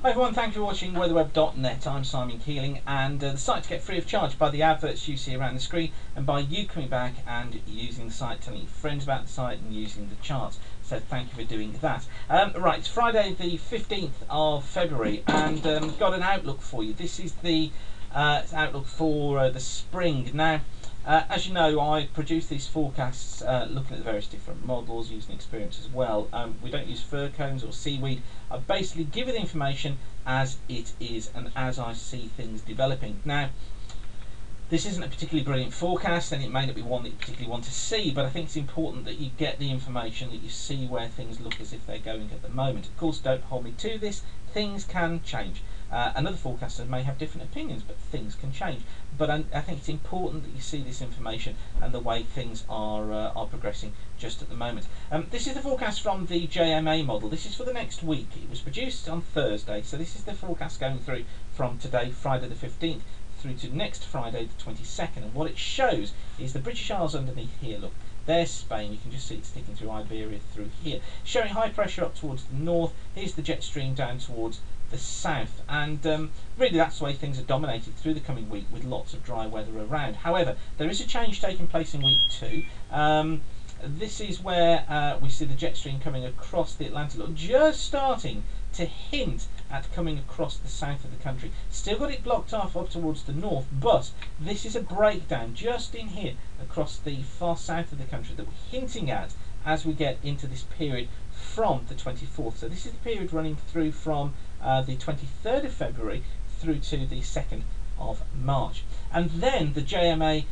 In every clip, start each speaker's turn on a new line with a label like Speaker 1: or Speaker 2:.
Speaker 1: Hi everyone, thank you for watching weatherweb.net. I'm Simon Keeling, and the site to get free of charge by the adverts you see around the screen and by you coming back and using the site, telling your friends about the site and using the charts. So thank you for doing that. Right, it's Friday the 15th of February and got an outlook for you. This is the outlook for the spring. Now, as you know, I produce these forecasts looking at the various different models, using experience as well. We don't use fir cones or seaweed. I basically give you the information as it is and as I see things developing. Now, this isn't a particularly brilliant forecast, and it may not be one that you particularly want to see, but I think it's important that you get the information, that you see where things look as if they're going at the moment. Of course, don't hold me to this. Things can change. Another forecaster may have different opinions, but things can change. But I think it's important that you see this information and the way things are progressing just at the moment. This is the forecast from the JMA model. This is for the next week. It was produced on Thursday, so this is the forecast going through from today, Friday the 15th, through to next Friday the 22nd. And what it shows is the British Isles underneath here. Look, there's Spain. You can just see it sticking through Iberia through here, showing high pressure up towards the north. Here's the jet stream down towards the south, and really that's the way things are dominated through the coming week, with lots of dry weather around. However, there is a change taking place in week 2. This is where we see the jet stream coming across the Atlantic, look, just starting to hint at coming across the south of the country. Still got it blocked off up towards the north, but this is a breakdown just in here across the far south of the country that we're hinting at as we get into this period from the 24th. So this is the period running through from the 23rd of February through to the 2nd of March. And then the JMA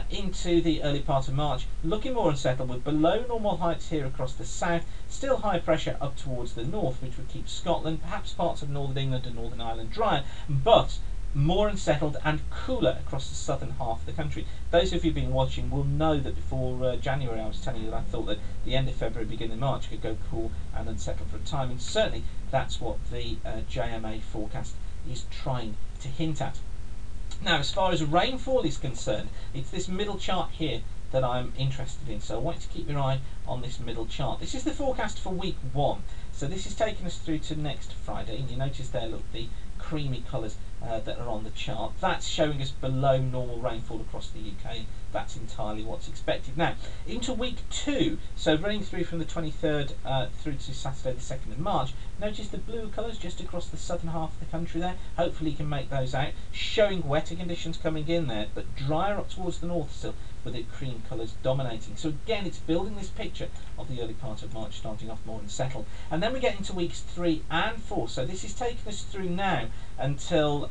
Speaker 1: into the early part of March, looking more unsettled with below normal heights here across the south, still high pressure up towards the north, which would keep Scotland, perhaps parts of Northern England and Northern Ireland drier, but more unsettled and cooler across the southern half of the country. Those of you who've been watching will know that before January I was telling you that I thought that the end of February, beginning of March could go cool and unsettled for a time, and certainly that's what the JMA forecast is trying to hint at. Now, as far as rainfall is concerned, it's this middle chart here that I'm interested in, so I want you to keep your eye on this middle chart. This is the forecast for week 1, so this is taking us through to next Friday, and you notice there, look, the creamy colours that are on the chart. That's showing us below normal rainfall across the UK. That's entirely what's expected. Now, into week 2, so running through from the 23rd through to Saturday the 2nd of March, notice the blue colours just across the southern half of the country there. Hopefully you can make those out, showing wetter conditions coming in there, but drier up towards the north still, with the cream colours dominating. So again, it's building this picture of the early part of March starting off more unsettled. And then we get into weeks 3 and 4. So this is taking us through now until,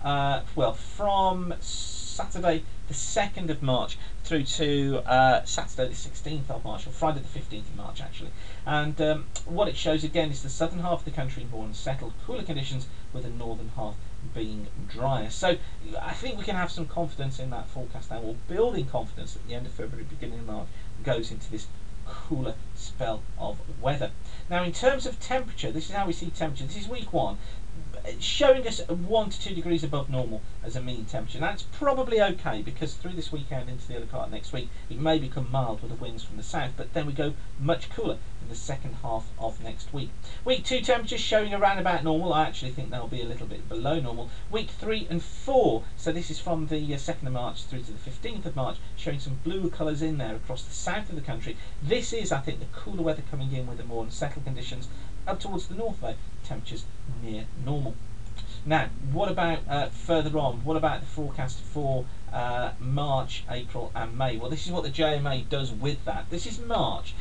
Speaker 1: well, from Saturday the 2nd of March through to Saturday the 16th of March, or Friday the 15th of March actually. And what it shows again is the southern half of the country more unsettled, cooler conditions, with the northern half being drier. So I think we can have some confidence in that forecast now, or building confidence at the end of February, beginning of March, goes into this cooler spell of weather. Now, in terms of temperature, this is how we see temperature. This is week 1, showing us 1 to 2 degrees above normal as a mean temperature. That's probably okay, because through this weekend into the early part of next week it may become mild with the winds from the south, but then we go much cooler in the second half of next week. Week 2 temperatures showing around about normal. I actually think they'll be a little bit below normal. Week 3 and 4, so this is from the 2nd of March through to the 15th of March, showing some blue colours in there across the south of the country. This is, I think, the cooler weather coming in with the more unsettled conditions. Up towards the north though, temperatures near normal. Now, what about further on? What about the forecast for March, April and May? Well, this is what the JMA does with that. This is March.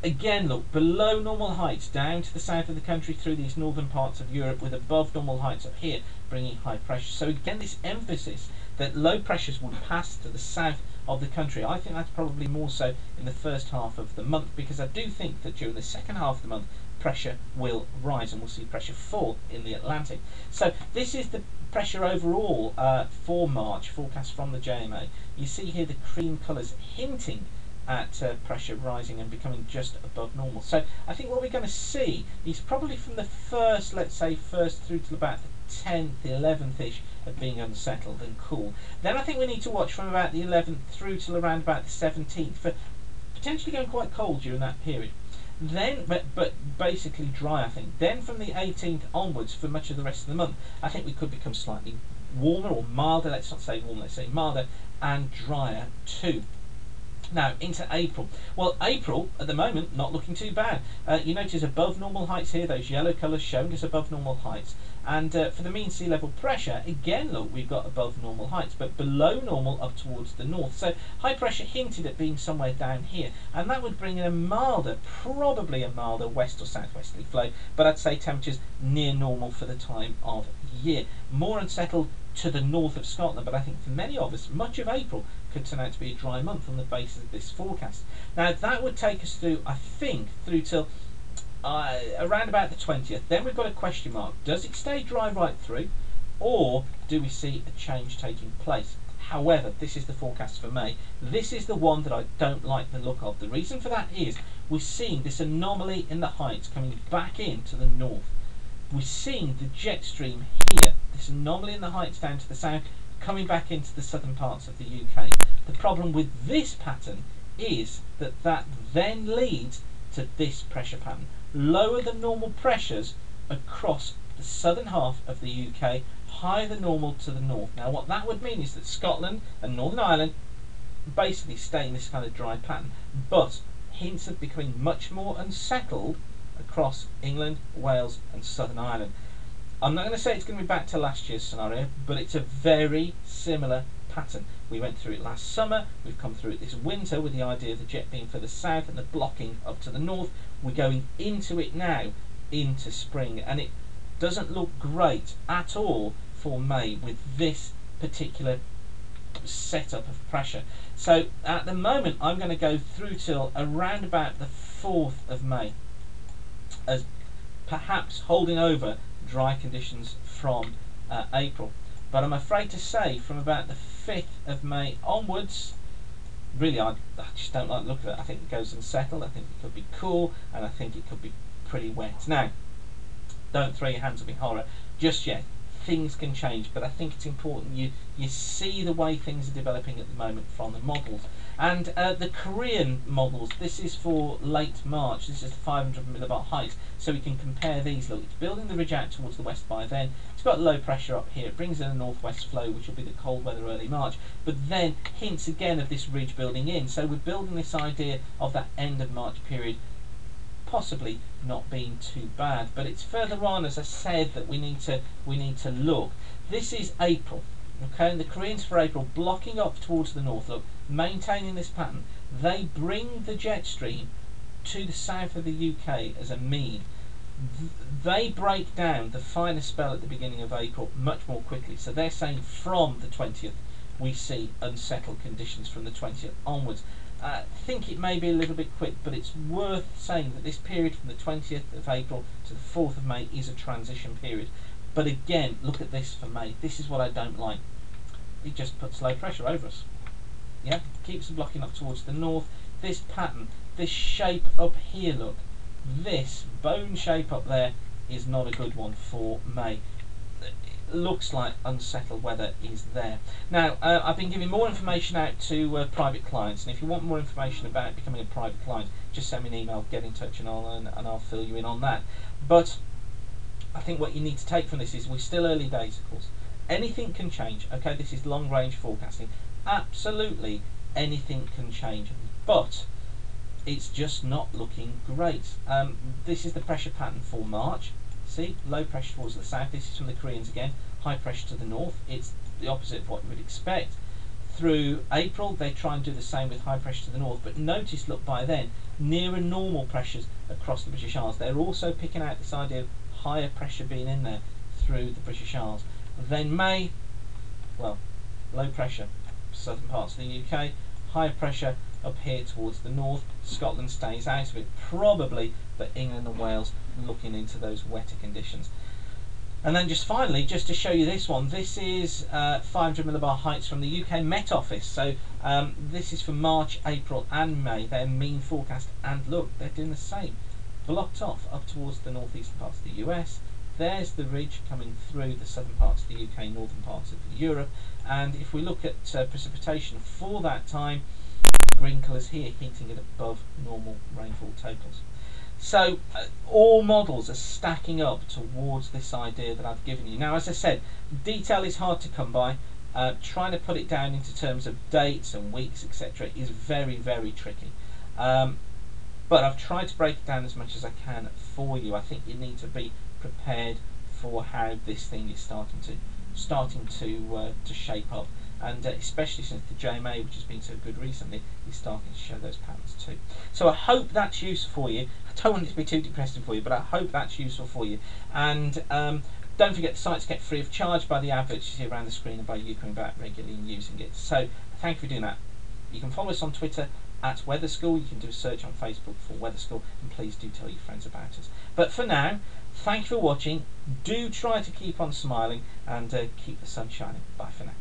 Speaker 1: Again, look, below normal heights down to the south of the country through these northern parts of Europe, with above normal heights up here bringing high pressure. So again, this emphasis that low pressures will pass to the south of the country. I think that's probably more so in the first half of the month, because I do think that during the second half of the month pressure will rise and we'll see pressure fall in the Atlantic. So this is the pressure overall for March, forecast from the JMA. You see here the cream colours hinting at pressure rising and becoming just above normal. So I think what we're going to see is probably from the first, let's say first through to about the 10th, 11th-ish of being unsettled and cool. Then I think we need to watch from about the 11th through till around about the 17th for potentially going quite cold during that period. Then, but basically dry, I think. Then from the 18th onwards, for much of the rest of the month, I think we could become slightly warmer or milder. Let's not say warmer, let's say milder and drier too. Now into April. Well, April at the moment not looking too bad. You notice above normal heights here, those yellow colours showing us above normal heights. And for the mean sea level pressure, again look, we've got above normal heights, but below normal up towards the north. So high pressure hinted at being somewhere down here, and that would bring in a milder, probably a milder west or southwesterly flow, but I'd say temperatures near normal for the time of year. More unsettled to the north of Scotland, but I think for many of us, much of April could turn out to be a dry month on the basis of this forecast. Now that would take us through, I think, through till around about the 20th. Then we've got a question mark. Does it stay dry right through, or do we see a change taking place? However, this is the forecast for May. This is the one that I don't like the look of. The reason for that is we're seeing this anomaly in the heights coming back into the north. We're seeing the jet stream here, this anomaly in the heights down to the south, coming back into the southern parts of the UK. The problem with this pattern is that that then leads to this pressure pattern. Lower than normal pressures across the southern half of the UK, higher than normal to the north. Now what that would mean is that Scotland and Northern Ireland basically stay in this kind of dry pattern, but hints of becoming much more unsettled across England, Wales and Southern Ireland. I'm not going to say it's going to be back to last year's scenario, but it's a very similar pattern. We went through it last summer, we've come through it this winter with the idea of the jet being further south and the blocking up to the north. We're going into it now, into spring, and it doesn't look great at all for May with this particular setup of pressure. So at the moment I'm going to go through till around about the 4th of May as perhaps holding over dry conditions from April. But I'm afraid to say from about the 5th of May onwards, really I just don't like the look of it. I think it goes unsettled, I think it could be cool, and I think it could be pretty wet. Now, don't throw your hands up in horror just yet. Things can change, but I think it's important you see the way things are developing at the moment from the models. And the Korean models, this is for late March, this is the 500 millibar height, so we can compare these. Look, it's building the ridge out towards the west by then, it's got low pressure up here, it brings in a northwest flow which will be the cold weather early March, but then hints again of this ridge building in, so we're building this idea of that end of March period possibly not being too bad. But it's further on, as I said, that we need to look. This is April, okay, and the Koreans for April blocking up towards the north. Look, maintaining this pattern, they bring the jet stream to the south of the UK as a mean. They break down the finer spell at the beginning of April much more quickly, so they're saying from the 20th we see unsettled conditions from the 20th onwards. I think it may be a little bit quick, but it's worth saying that this period from the 20th of April to the 4th of May is a transition period. But again, look at this for May. This is what I don't like. It just puts low pressure over us. Yeah, keeps the blocking up towards the north. This pattern, this shape up here, look, this bone shape up there is not a good one for May. Looks like unsettled weather is there. Now, I've been giving more information out to private clients, and if you want more information about becoming a private client, just send me an email, get in touch, and I'll fill you in on that. But I think what you need to take from this is we're still early days, of course. Anything can change. Okay, this is long range forecasting. Absolutely anything can change, but it's just not looking great. This is the pressure pattern for March. See, low pressure towards the south. This is from the Koreans again. High pressure to the north. It's the opposite of what you would expect. Through April, they try and do the same with high pressure to the north. But notice, look, by then, nearer normal pressures across the British Isles. They're also picking out this idea of higher pressure being in there through the British Isles. Then May, well, low pressure, southern parts of the UK. High pressure up here towards the north. Scotland stays out of it, probably, but England and Wales looking into those wetter conditions. And then just finally, just to show you this one, this is 500 millibar heights from the UK Met Office. So this is for March, April and May, their mean forecast, and look, they're doing the same. Blocked off up towards the northeastern parts of the US. There's the ridge coming through the southern parts of the UK, northern parts of Europe, and if we look at precipitation for that time, green colours here hinting at above normal rainfall totals. So all models are stacking up towards this idea that I've given you. Now, as I said, detail is hard to come by. Trying to put it down into terms of dates and weeks, etc., is very, very tricky. But I've tried to break it down as much as I can for you. I think you need to be prepared for how this thing is starting to shape up, and especially since the JMA, which has been so good recently, is starting to show those patterns too. So I hope that's useful for you. I don't want it to be too depressing for you, but I hope that's useful for you. And don't forget, the site's kept free of charge by the adverts you see around the screen and by you coming back regularly and using it. So thank you for doing that. You can follow us on Twitter at Weather School. You can do a search on Facebook for Weather School, and please do tell your friends about us. But for now, thank you for watching. Do try to keep on smiling and keep the sun shining. Bye for now.